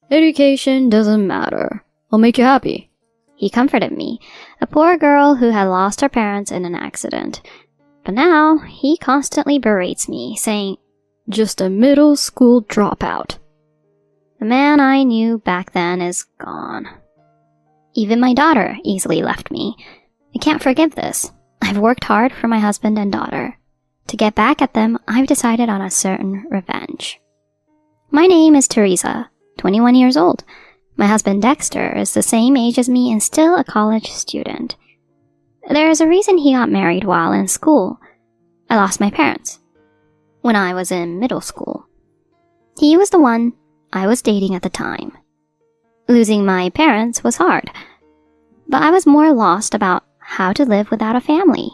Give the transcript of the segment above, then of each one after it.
Education doesn't matter. I'll make you happy. He comforted me, a poor girl who had lost her parents in an accident. But now, he constantly berates me, saying, Just a middle school dropout. The man I knew back then is gone. Even my daughter easily left me. I can't forgive this. I've worked hard for my husband and daughter. To get back at them, I've decided on a certain revenge. My name is Teresa, 21 years old. My husband Dexter is the same age as me and still a college student. There is a reason he got married while in school. I lost my parents when I was in middle school. He was the one I was dating at the time. Losing my parents was hard, but I was more lost about how to live without a family.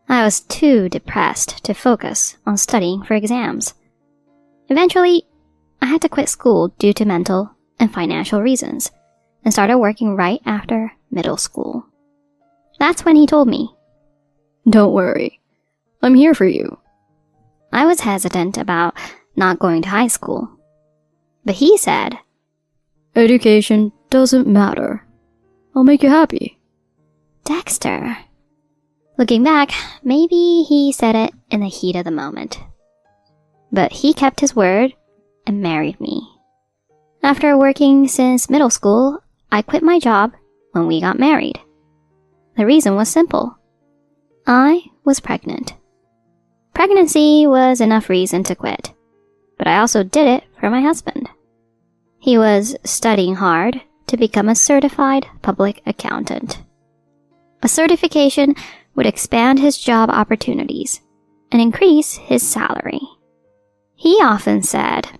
I was too depressed to focus on studying for exams. Eventually, I had to quit school due to mental and financial reasons and started working right after middle school. That's when he told me, Don't worry, I'm here for you. I was hesitant about not going to high school, but he said, Education doesn't matter. I'll make you happy. Dexter. Looking back, maybe he said it in the heat of the moment. But he kept his word and married me. After working since middle school, I quit my job when we got married. The reason was simple. I was pregnant. Pregnancy was enough reason to quit, but I also did it for my husband. He was studying hard to become a certified public accountant. A certification would expand his job opportunities and increase his salary. He often said,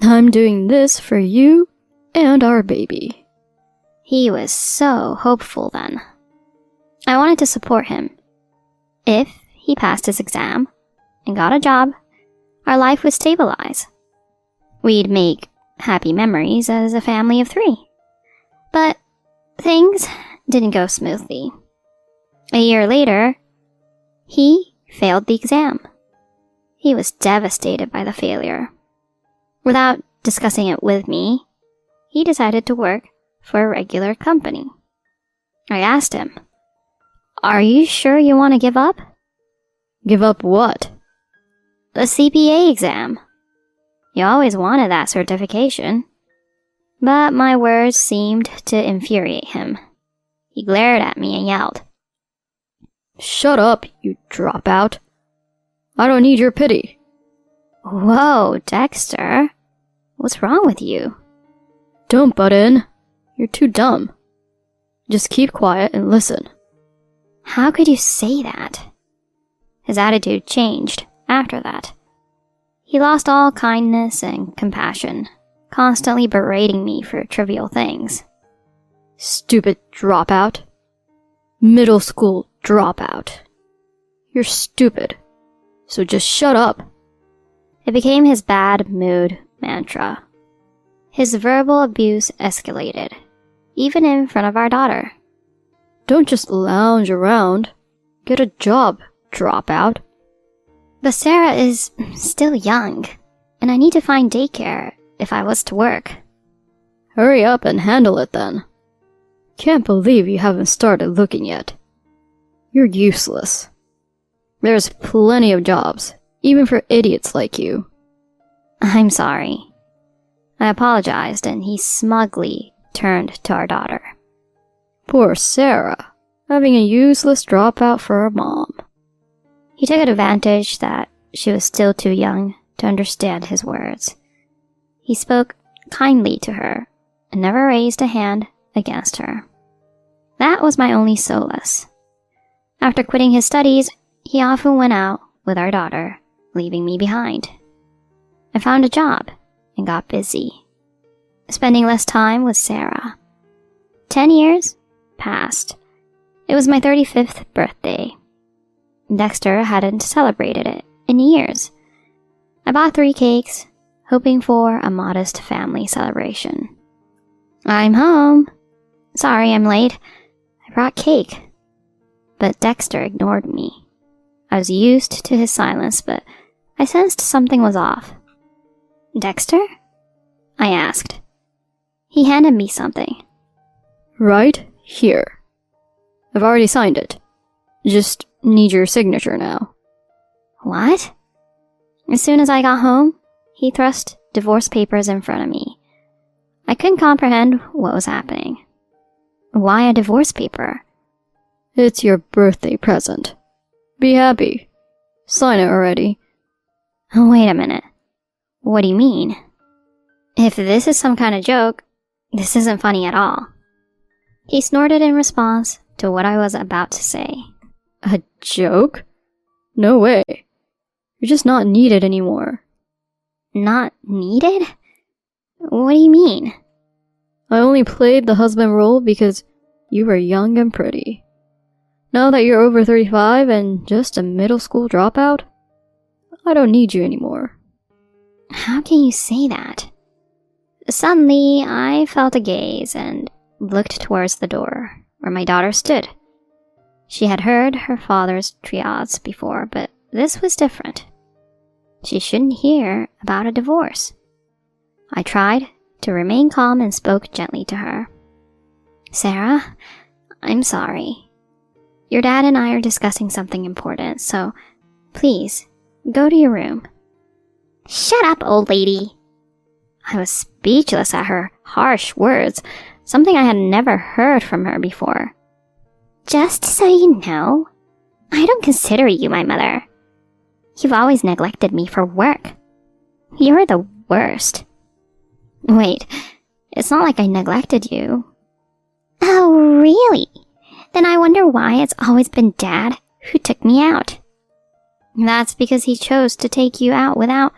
I'm doing this for you and our baby. He was so hopeful then. I wanted to support him. If he passed his exam and got a job, our life would stabilize. We'd make happy memories as a family of 3. But things didn't go smoothly. A year later, he failed the exam. He was devastated by the failure. Without discussing it with me, he decided to work for a regular company. I asked him, Are you sure you want to give up? Give up what? The CPA exam. You always wanted that certification. But my words seemed to infuriate him. He glared at me and yelled, Shut up, you dropout. I don't need your pity. Whoa, Dexter. What's wrong with you? Don't butt in. You're too dumb. Just keep quiet and listen. How could you say that? His attitude changed after that. He lost all kindness and compassion, constantly berating me for trivial things. Stupid dropout. Middle school dropout. You're stupid, so just shut up. It became his bad mood mantra. His verbal abuse escalated, even in front of our daughter. Don't just lounge around. Get a job, dropout. But Sarah is still young, and I need to find daycare if I was to work. Hurry up and handle it then. Can't believe you haven't started looking yet. You're useless. There's plenty of jobs, even for idiots like you. I'm sorry. I apologized, and he smugly turned to our daughter. Poor Sarah, having a useless dropout for a mom. He took advantage that she was still too young to understand his words. He spoke kindly to her and never raised a hand against her. That was my only solace. After quitting his studies, he often went out with our daughter, leaving me behind. I found a job and got busy, spending less time with Sarah. 10 years passed. It was my 35th birthday. Dexter hadn't celebrated it in years. I bought 3 cakes, hoping for a modest family celebration. I'm home. Sorry I'm late. I brought cake. But Dexter ignored me. I was used to his silence, but I sensed something was off. Dexter? I asked, handed me something. Right here. I've already signed it. Just need your signature now. What? As soon as I got home, he thrust divorce papers in front of me. I couldn't comprehend what was happening. Why a divorce paper? It's your birthday present. Be happy. Sign it already. Wait a minute. What do you mean? If this is some kind of joke, this isn't funny at all. He snorted in response to what I was about to say. A joke? No way. You're just not needed anymore. Not needed? What do you mean? I only played the husband role because you were young and pretty. Now that you're over 35 and just a middle school dropout, I don't need you anymore. How can you say that? Suddenly, I felt a gaze and looked towards the door where my daughter stood. She had heard her father's tirades before, but this was different. She shouldn't hear about a divorce. I tried to remain calm and spoke gently to her. Sarah, I'm sorry. Your dad and I are discussing something important, so please, go to your room. Shut up, old lady. I was speechless at her harsh words, something I had never heard from her before. Just so you know, I don't consider you my mother. You've always neglected me for work. You're the worst. Wait, it's not like I neglected you. Oh, really? Then I wonder why it's always been Dad who took me out. That's because he chose to take you out without...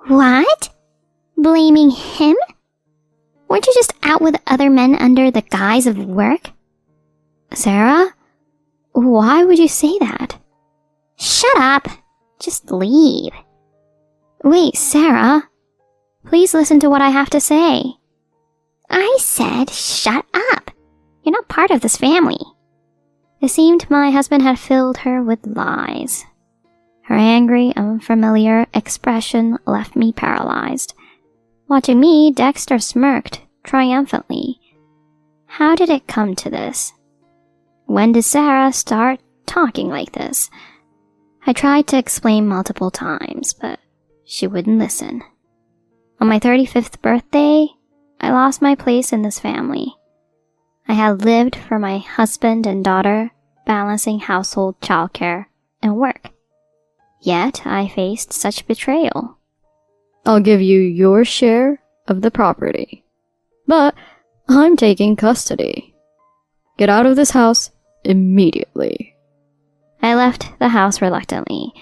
What? Blaming him? Weren't you just out with other men under the guise of work? Sarah? Why would you say that? Shut up! Just leave. Wait, Sarah. Please listen to what I have to say. I said shut up. You're not part of this family. It seemed my husband had filled her with lies. Her angry, unfamiliar expression left me paralyzed. Watching me, Dexter smirked triumphantly. How did it come to this? When did Sarah start talking like this? I tried to explain multiple times, but she wouldn't listen. On my 35th birthday, I lost my place in this family. I had lived for my husband and daughter, balancing household childcare and work. Yet I faced such betrayal. I'll give you your share of the property, but I'm taking custody. Get out of this house immediately. I left the house reluctantly,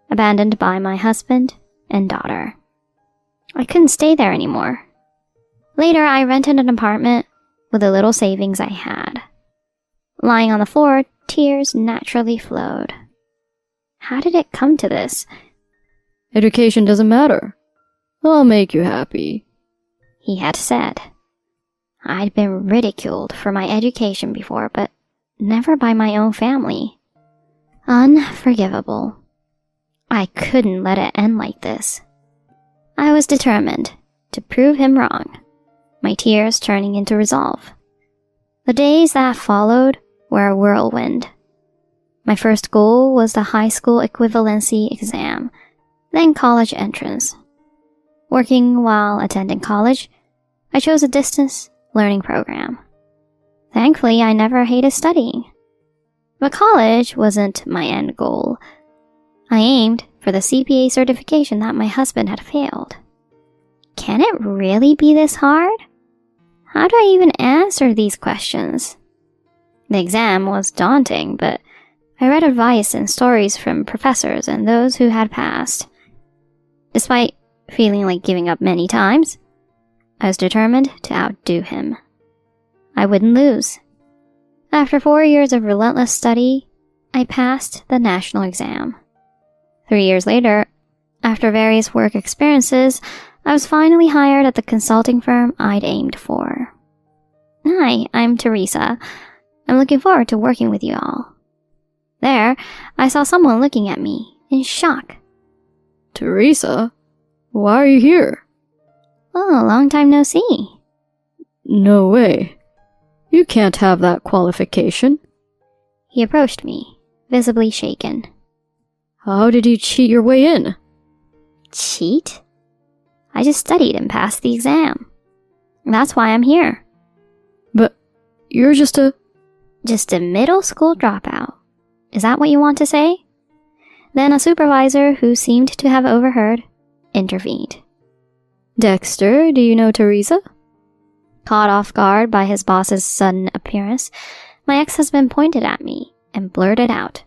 abandoned by my husband and daughter. I couldn't stay there anymore. Later, I rented an apartment with the little savings I had. Lying on the floor, tears naturally flowed. How did it come to this? Education doesn't matter. I'll make you happy, he had said. I'd been ridiculed for my education before, but never by my own family. Unforgivable. I couldn't let it end like this. I was determined to prove him wrong, my tears turning into resolve. The days that followed were a whirlwind. My first goal was the high school equivalency exam, then college entrance. Working while attending college, I chose a distance learning program. Thankfully, I never hated studying. But college wasn't my end goal. I aimed for the CPA certification that my husband had failed. Can it really be this hard? How do I even answer these questions? The exam was daunting, but I read advice and stories from professors and those who had passed. Despite feeling like giving up many times, I was determined to outdo him. I wouldn't lose. After 4 years of relentless study, I passed the national exam. 3 years later, after various work experiences, I was finally hired at the consulting firm I'd aimed for. Hi, I'm Teresa. I'm looking forward to working with you all. There, I saw someone looking at me in shock. Teresa? Why are you here? Oh, long time no see. No way. You can't have that qualification. He approached me, visibly shaken. How did you cheat your way in? Cheat? I just studied and passed the exam. That's why I'm here. But you're just a middle school dropout. Is that what you want to say? Then a supervisor who seemed to have overheard intervened. Dexter, do you know Teresa? Caught off guard by his boss's sudden appearance, my ex-husband pointed at me and blurted out.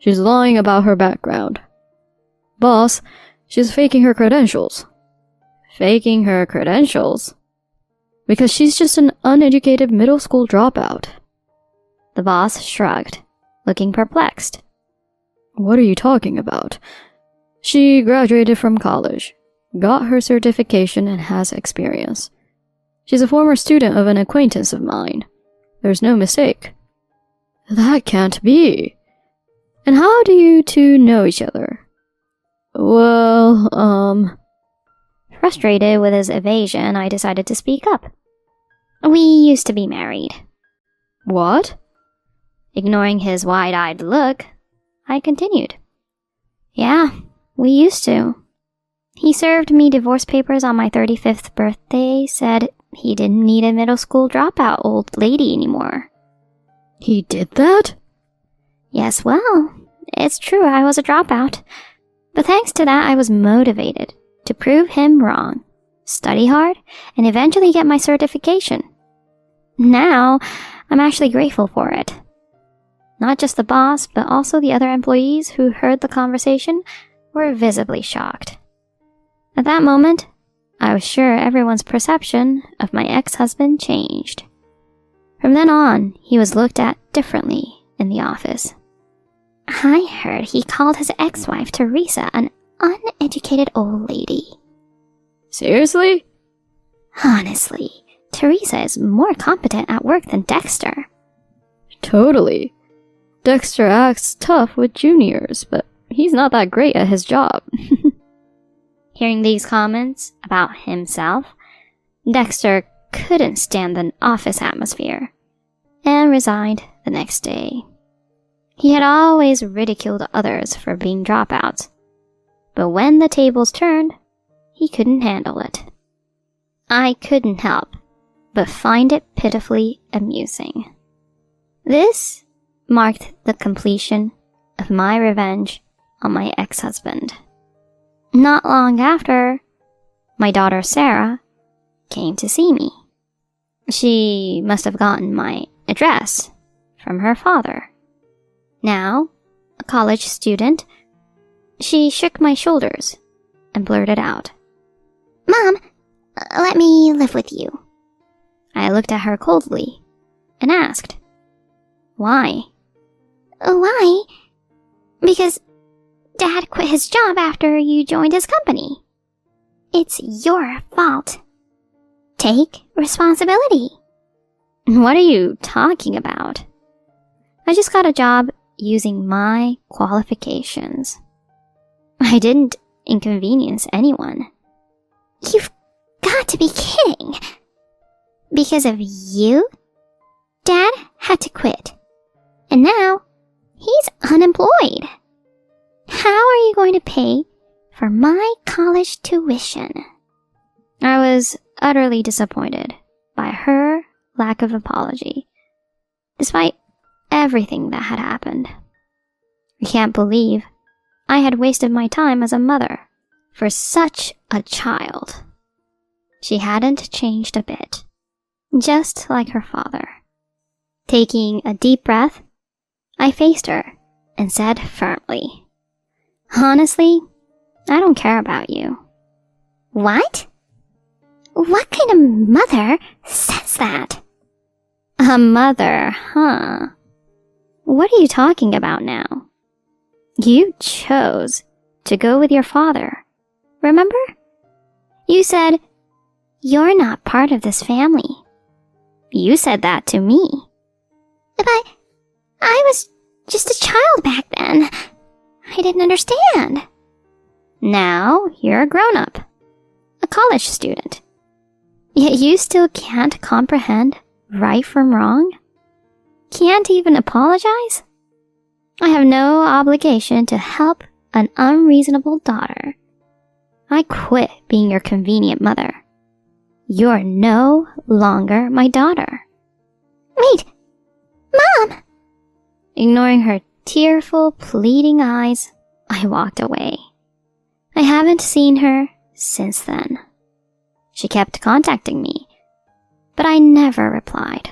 She's lying about her background. Boss, she's faking her credentials. Faking her credentials? Because she's just an uneducated middle school dropout. The boss shrugged, looking perplexed. What are you talking about? She graduated from college, got her certification, and has experience. She's a former student of an acquaintance of mine. There's no mistake. That can't be. And how do you two know each other? Well, Frustrated with his evasion, I decided to speak up. We used to be married. What? Ignoring his wide-eyed look, I continued. Yeah, we used to. He served me divorce papers on my 35th birthday, said he didn't need a middle school dropout old lady anymore. He did that? Yes, well, it's true I was a dropout. But thanks to that, I was motivated to prove him wrong, study hard, and eventually get my certification. Now, I'm actually grateful for it. Not just the boss, but also the other employees who heard the conversation were visibly shocked. At that moment, I was sure everyone's perception of my ex-husband changed. From then on, he was looked at differently in the office. I heard he called his ex-wife Teresa an uneducated old lady. Seriously? Honestly, Teresa is more competent at work than Dexter. Totally. Dexter acts tough with juniors, but he's not that great at his job. Hearing these comments about himself, Dexter couldn't stand the office atmosphere and resigned the next day. He had always ridiculed others for being dropouts, but when the tables turned, he couldn't handle it. I couldn't help but find it pitifully amusing. This marked the completion of my revenge on my ex-husband. Not long after, my daughter Sarah came to see me. She must have gotten my address from her father. Now, a college student, she shook my shoulders and blurted out, "Mom, let me live with you." I looked at her coldly and asked, "Why?" "Why? Because Dad quit his job after you joined his company. It's your fault. Take responsibility." What are you talking about? I just got a job using my qualifications. I didn't inconvenience anyone. You've got to be kidding. Because of you, Dad had to quit. And now, he's unemployed. How are you going to pay for my college tuition? I was utterly disappointed by her lack of apology, despite everything that had happened. I can't believe I had wasted my time as a mother for such a child. She hadn't changed a bit, just like her father. Taking a deep breath, I faced her and said firmly, "Honestly, I don't care about you." What? What kind of mother says that? A mother, huh? What are you talking about now? You chose to go with your father, remember? You said, "You're not part of this family." You said that to me. But I was just a child back then. I didn't understand. Now you're a grown-up, a college student. Yet you still can't comprehend right from wrong? Can't even apologize? I have no obligation to help an unreasonable daughter. I quit being your convenient mother. You're no longer my daughter. Wait! Mom! Ignoring her tearful, pleading eyes, I walked away. I haven't seen her since then. She kept contacting me, but I never replied.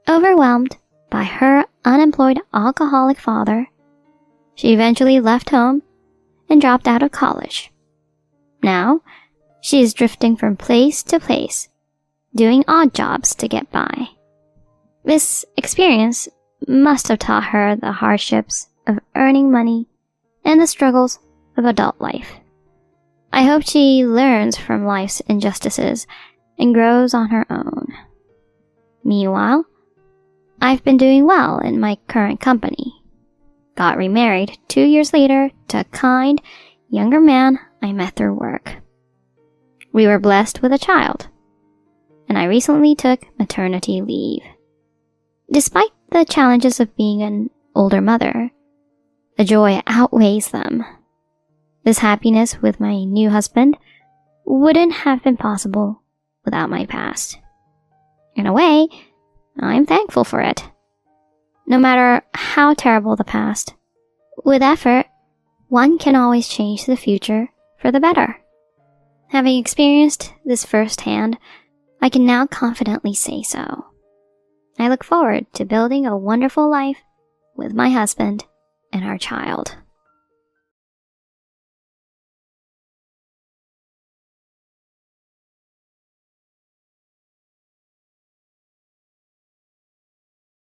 Overwhelmed by her unemployed alcoholic father, she eventually left home and dropped out of college. Now, she is drifting from place to place, doing odd jobs to get by. This experience must have taught her the hardships of earning money and the struggles of adult life. I hope she learns from life's injustices and grows on her own. Meanwhile, I've been doing well in my current company. Got remarried 2 years later to a kind, younger man I met through work. We were blessed with a child, and I recently took maternity leave. Despite the challenges of being an older mother, the joy outweighs them. This happiness with my new husband wouldn't have been possible without my past. In a way, I'm thankful for it. No matter how terrible the past, with effort, one can always change the future for the better. Having experienced this firsthand, I can now confidently say so. I look forward to building a wonderful life with my husband and our child.